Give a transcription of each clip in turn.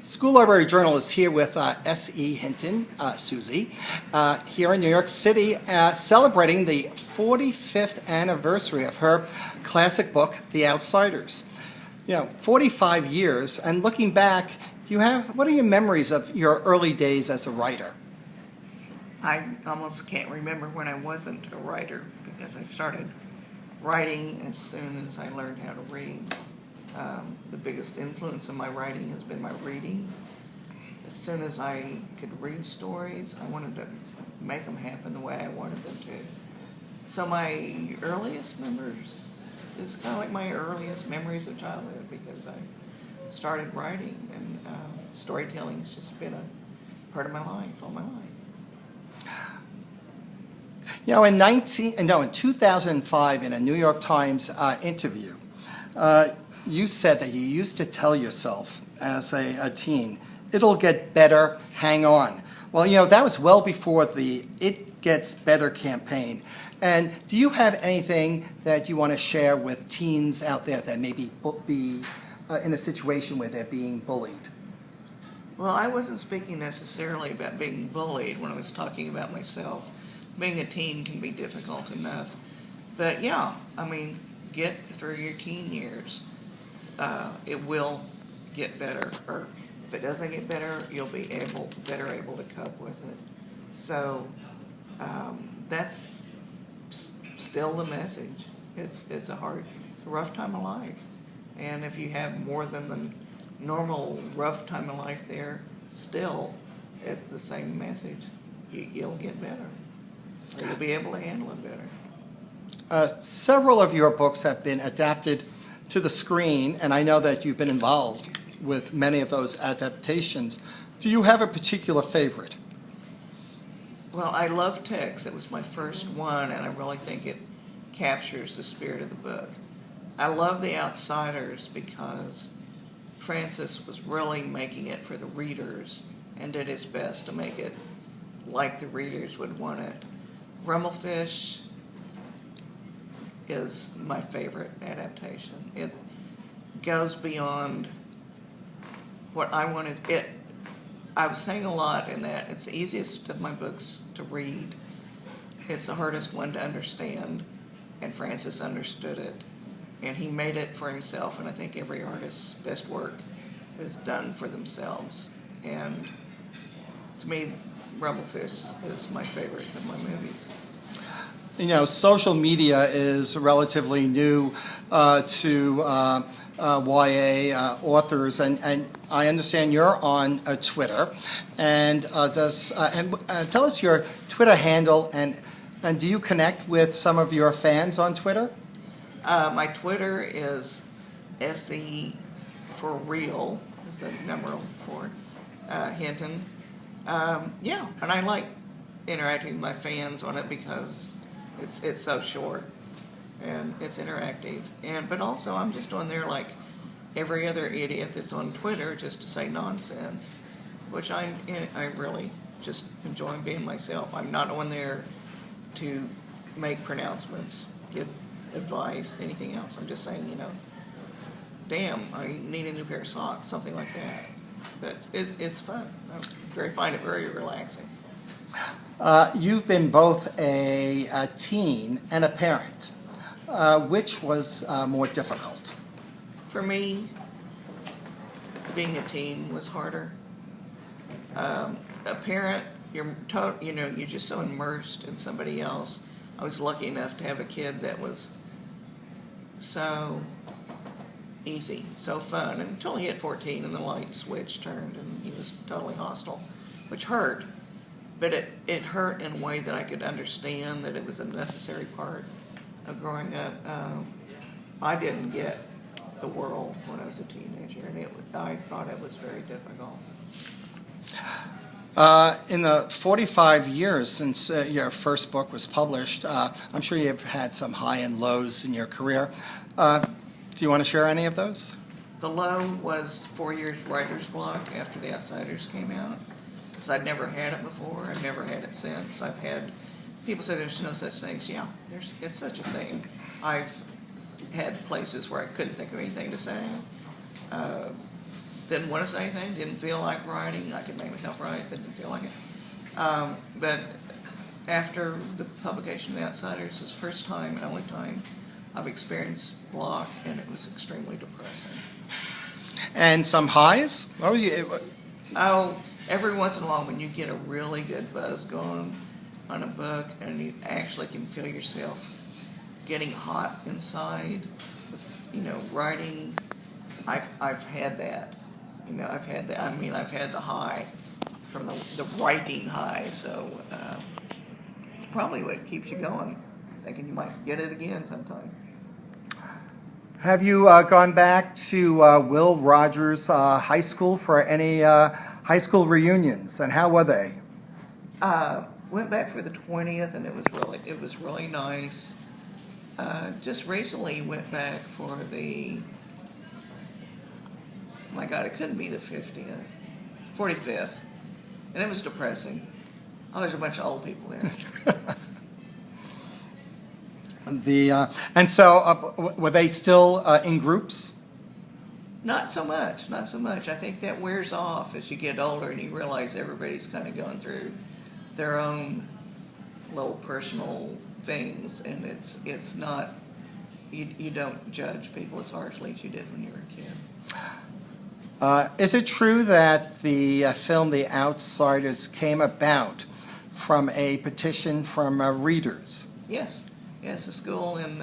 School Library Journal is here with S.E. Hinton, Susie, here in New York City, celebrating the 45th anniversary of her classic book, The Outsiders. 45 years, and looking back, what are your memories of your early days as a writer? I almost can't remember when I wasn't a writer, because I started writing as soon as I learned how to read. The biggest influence on my writing has been my reading. As soon as I could read stories, I wanted to make them happen the way I wanted them to. So my earliest memories is kind of like my earliest memories of childhood, because I started writing, and storytelling has just been a part of my life, all my life. In 2005, in a New York Times interview, you said that you used to tell yourself as a teen, it'll get better, hang on. Well, that was well before the It Gets Better campaign. And do you have anything that you want to share with teens out there that may be in a situation where they're being bullied? Well, I wasn't speaking necessarily about being bullied when I was talking about myself. Being a teen can be difficult enough. But yeah, get through your teen years. It will get better, or if it doesn't get better, you'll be better able to cope with it. So that's still the message. It's a rough time of life, and if you have more than the normal rough time of life there, still it's the same message. You'll get better, or you'll be able to handle it better. Several of your books have been adapted to the screen, and I know that you've been involved with many of those adaptations. Do you have a particular favorite? Well, I love Tex. It was my first one, and I really think it captures the spirit of the book. I love The Outsiders because Francis was really making it for the readers and did his best to make it like the readers would want it. Rumblefish is my favorite adaptation. It goes beyond what I wanted. I was saying a lot in that it's the easiest of my books to read. It's the hardest one to understand, and Francis understood it, and he made it for himself, and I think every artist's best work is done for themselves. And to me, Rumblefish is my favorite of my movies. Social media is relatively new to YA authors, and I understand you're on Twitter. And tell us your Twitter handle, and do you connect with some of your fans on Twitter? My Twitter is SE for real, the number 4, Hinton. And I like interacting with my fans on it because it's so short and it's interactive, but also I'm just on there like every other idiot that's on Twitter just to say nonsense, which I really just enjoy being myself. I'm not on there to make pronouncements, give advice, anything else. I'm just saying, damn, I need a new pair of socks, something like that. But it's fun. I find it very relaxing. You've been both a teen and a parent. Which was more difficult? For me, being a teen was harder. A parent, you're just so immersed in somebody else. I was lucky enough to have a kid that was so easy, so fun, until he hit 14 and the light switch turned and he was totally hostile, which hurt. But it hurt in a way that I could understand that it was a necessary part of growing up. I didn't get the world when I was a teenager, and I thought it was very difficult. In the 45 years since your first book was published, I'm sure you've had some high and lows in your career. Do you want to share any of those? The low was 4 years writer's block after The Outsiders came out, because I'd never had it before. I've never had it since. I've had people say there's no such thing. Yeah, it's such a thing. I've had places where I couldn't think of anything to say. didn't want to say anything, didn't feel like writing. I could make myself write, but didn't feel like it. But after the publication of The Outsiders, it's the first time and only time I've experienced block, and it was extremely depressing. And some highs? Oh, every once in a while when you get a really good buzz going on a book and you actually can feel yourself getting hot inside, writing, I've had that. I've had that. I mean, I've had the high from the writing high, so it's probably what keeps you going, thinking you might get it again sometime. Have you gone back to Will Rogers High School for any high school reunions, and how were they? Went back for the 20th, and it was really nice. Just recently went back for the, oh my God, it couldn't be the 50th, 45th, and it was depressing. Oh, there's a bunch of old people there. And so were they still in groups? Not so much, not so much. I think that wears off as you get older and you realize everybody's kind of going through their own little personal things, and it's not, you don't judge people as harshly as you did when you were a kid. Is it true that the film The Outsiders came about from a petition from readers? Yes. Yes, a school in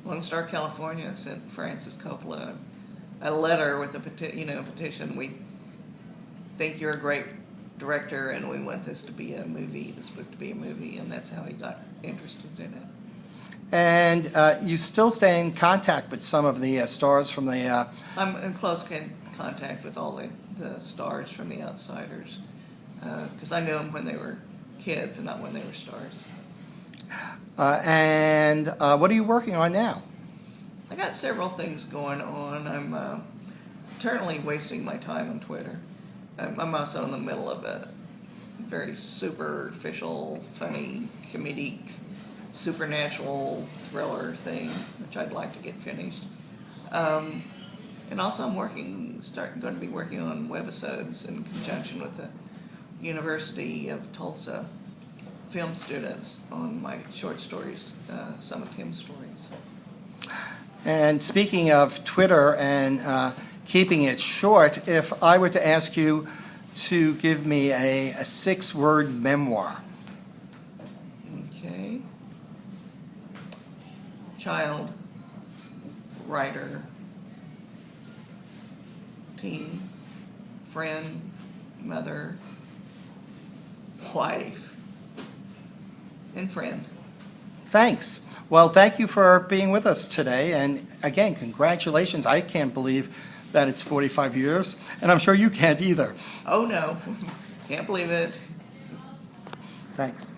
Lone Star, California sent Francis Coppola a letter with a petition. We think you're a great director, and we want this book to be a movie, and that's how he got interested in it. And you still stay in contact with some of the stars from the... I'm in close contact with all the stars from The Outsiders, because I knew them when they were kids and not when they were stars. And what are you working on now? I got several things going on. I'm eternally wasting my time on Twitter. I'm also in the middle of a very superficial, funny, comedic, supernatural thriller thing, which I'd like to get finished. And also I'm going to be working on webisodes in conjunction with the University of Tulsa film students on my short stories, some of Tim's stories. And speaking of Twitter and keeping it short, if I were to ask you to give me a 6-word memoir. Okay. Child, writer, teen, friend, mother, wife, and friend. Thanks. Well, thank you for being with us today. And again, congratulations. I can't believe that it's 45 years, and I'm sure you can't either. Oh, no. Can't believe it. Thanks.